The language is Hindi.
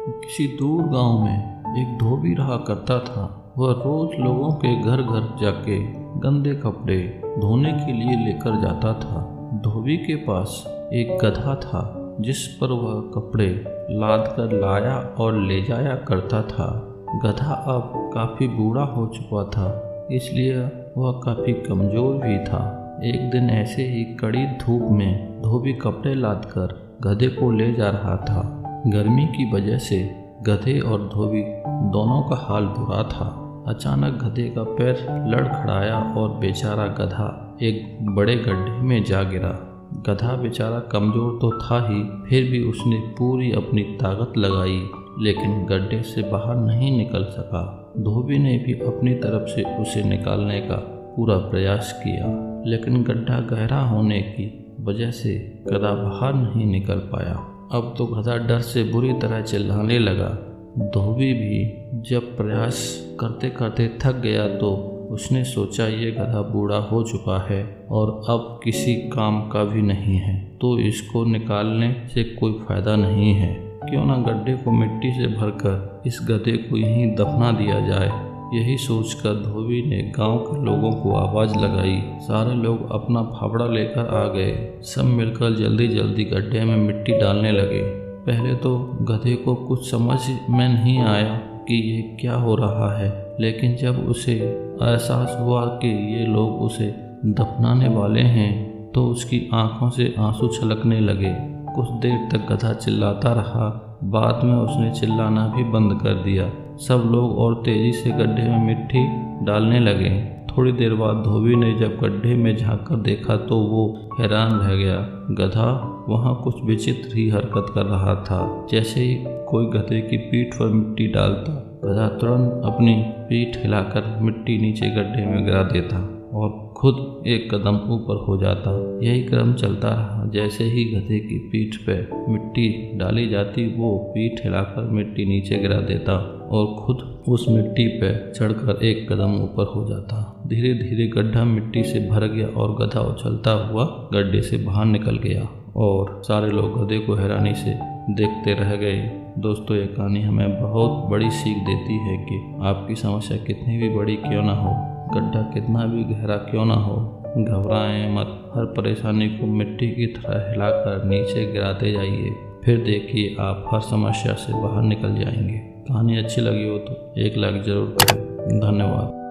किसी दूर गांव में एक धोबी रहा करता था। वह रोज लोगों के घर घर जाके गंदे कपड़े धोने के लिए लेकर जाता था। धोबी के पास एक गधा था जिस पर वह कपड़े लाद कर लाया और ले जाया करता था। गधा अब काफ़ी बूढ़ा हो चुका था, इसलिए वह काफ़ी कमज़ोर भी था। एक दिन ऐसे ही कड़ी धूप में धोबी कपड़े लाद कर गधे को ले जा रहा था। गर्मी की वजह से गधे और धोबी दोनों का हाल बुरा था। अचानक गधे का पैर लड़खड़ाया और बेचारा गधा एक बड़े गड्ढे में जा गिरा। गधा बेचारा कमज़ोर तो था ही, फिर भी उसने पूरी अपनी ताकत लगाई, लेकिन गड्ढे से बाहर नहीं निकल सका। धोबी ने भी अपनी तरफ से उसे निकालने का पूरा प्रयास किया, लेकिन गड्ढा गहरा होने की वजह से गधा बाहर नहीं निकल पाया। अब तो गधा डर से बुरी तरह चिल्लाने लगा। धोबी भी जब प्रयास करते करते थक गया तो उसने सोचा ये गधा बूढ़ा हो चुका है और अब किसी काम का भी नहीं है, तो इसको निकालने से कोई फायदा नहीं है। क्यों ना गड्ढे को मिट्टी से भरकर इस गधे को यहीं दफना दिया जाए। यही सोचकर धोबी ने गांव के लोगों को आवाज़ लगाई। सारे लोग अपना फावड़ा लेकर आ गए। सब मिलकर जल्दी जल्दी गड्ढे में मिट्टी डालने लगे। पहले तो गधे को कुछ समझ में नहीं आया कि ये क्या हो रहा है, लेकिन जब उसे एहसास हुआ कि ये लोग उसे दफनाने वाले हैं तो उसकी आंखों से आंसू छलकने लगे। कुछ देर तक गधा चिल्लाता रहा, बाद में उसने चिल्लाना भी बंद कर दिया। सब लोग और तेजी से गड्ढे में मिट्टी डालने लगे। थोड़ी देर बाद धोबी ने जब गड्ढे में झांककर देखा तो वो हैरान रह गया। गधा वहाँ कुछ विचित्र ही हरकत कर रहा था। जैसे ही कोई गधे की पीठ पर मिट्टी डालता, गधा तुरंत अपनी पीठ हिलाकर मिट्टी नीचे गड्ढे में गिरा देता और खुद एक कदम ऊपर हो जाता। यही क्रम चलता रहा। जैसे ही गधे की पीठ पर मिट्टी डाली जाती, वो पीठ हिलाकर मिट्टी नीचे गिरा देता और खुद उस मिट्टी पर चढ़कर एक कदम ऊपर हो जाता। धीरे धीरे गड्ढा मिट्टी से भर गया और गधा उछलता हुआ गड्ढे से बाहर निकल गया और सारे लोग गधे को हैरानी से देखते रह गए। दोस्तों, ये कहानी हमें बहुत बड़ी सीख देती है कि आपकी समस्या कितनी भी बड़ी क्यों ना हो, गड्ढा कितना भी गहरा क्यों ना हो, घबराएं मत। हर परेशानी को मिट्टी की तरह हिलाकर नीचे गिराते जाइए, फिर देखिए आप हर समस्या से बाहर निकल जाएंगे। कहानी अच्छी लगी हो तो एक लाइक ज़रूर करें। धन्यवाद।